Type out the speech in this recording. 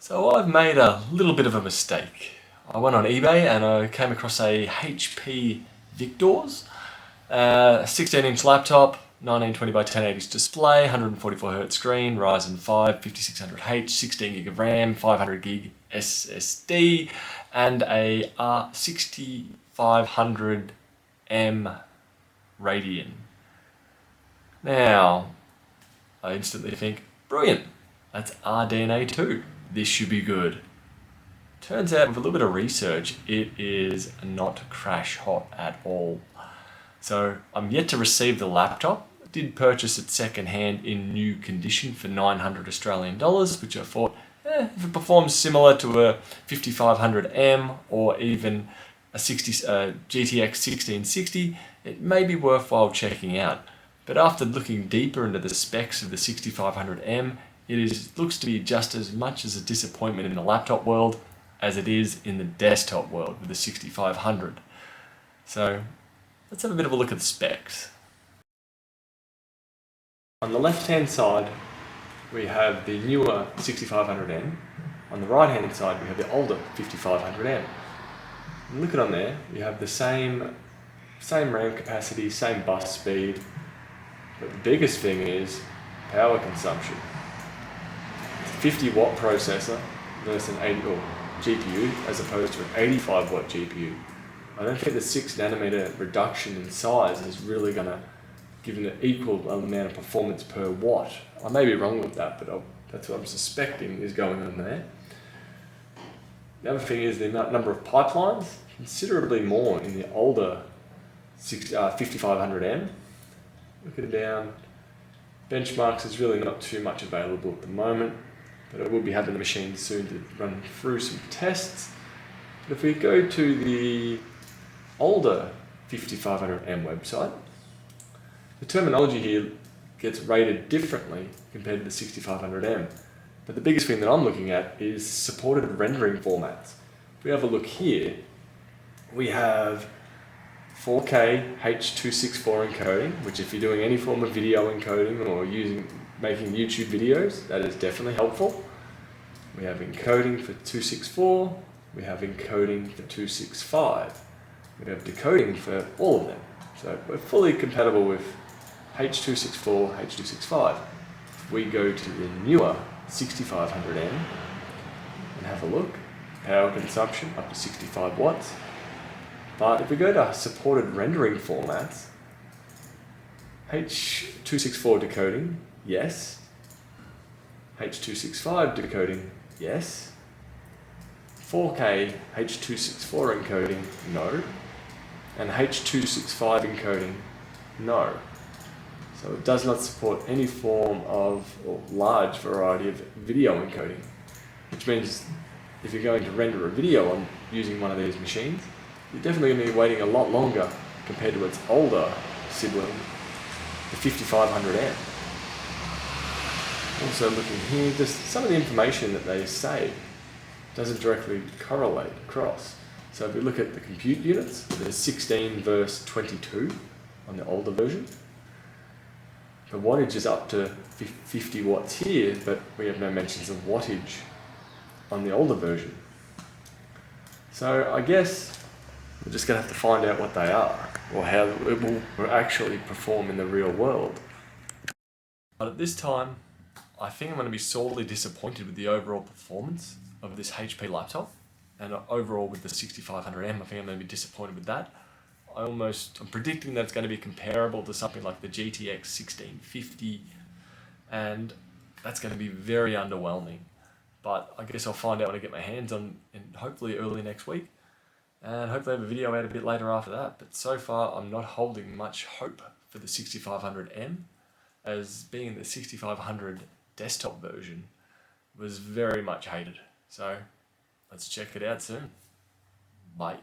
So I've made a little bit of a mistake. I went on eBay and I came across a HP Victus, 16-inch laptop, 1920 by 1080 display, 144Hz screen, Ryzen 5 5600H, 16GB of RAM, 500GB SSD, and a RX6500m Ryen. Now, I instantly think, brilliant, that's RDNA 2. This should be good. Turns out with a little bit of research, it is not crash hot at all. So I'm yet to receive the laptop. I did purchase it second-hand in new condition for 900 Australian dollars, which I thought, if it performs similar to a 5500M or even a GTX 1660, it may be worthwhile checking out. But after looking deeper into the specs of the 6500M, it looks to be just as much as a disappointment in the laptop world as it is in the desktop world with the 6500. So let's have a bit of a look at the specs. On the left hand side we have the newer 6500M. On the right hand side we have the older 5500M. And look at on there, you have the same RAM capacity, same bus speed, but the biggest thing is power consumption. It's a 50 watt processor versus an 80 watt GPU as opposed to an 85 watt GPU. I don't think the 6nm reduction in size is really going to give an equal amount of performance per watt. I may be wrong with that, but that's what I'm suspecting is going on there. The other thing is the number of pipelines, considerably more in the older 5500M. Looking down, benchmarks is really not too much available at the moment, but I will be having the machine soon to run through some tests. But if we go to the older 5500M website, the terminology here gets rated differently compared to the 6500M. But the biggest thing that I'm looking at is supported rendering formats. If we have a look here, we have 4K H.264 encoding, which if you're doing any form of video encoding or making YouTube videos, that is definitely helpful. We have encoding for 264, we have encoding for 265. We have decoding for all of them. So we're fully compatible with H.264, H.265. If we go to the newer 6500M and have a look, power consumption up to 65 watts. But if we go to supported rendering formats, H.264 decoding, yes. H.265 decoding, yes. 4K H.264 encoding, no. And H.265 encoding, no. So it does not support any form of or large variety of video encoding, which means if you're going to render a video on using one of these machines, you're definitely going to be waiting a lot longer compared to its older sibling, the 5500M. Also looking here, just some of the information that they say doesn't directly correlate across. So if we look at the compute units, there's 16 versus 22 on the older version. The wattage is up to 50 watts here, but we have no mentions of wattage on the older version. So I guess we're just going to have to find out what they are, or how it will actually perform in the real world. But at this time, I think I'm going to be sorely disappointed with the overall performance of this HP laptop, and overall with the 6500M, I think I'm going to be disappointed with that. I'm predicting that it's going to be comparable to something like the GTX 1650, and that's going to be very underwhelming. But I guess I'll find out when I get my hands on, and hopefully early next week. And hopefully I have a video out a bit later after that. But so far, I'm not holding much hope for the 6500M, as being the 6500 desktop version was very much hated. So let's check it out soon. Bye.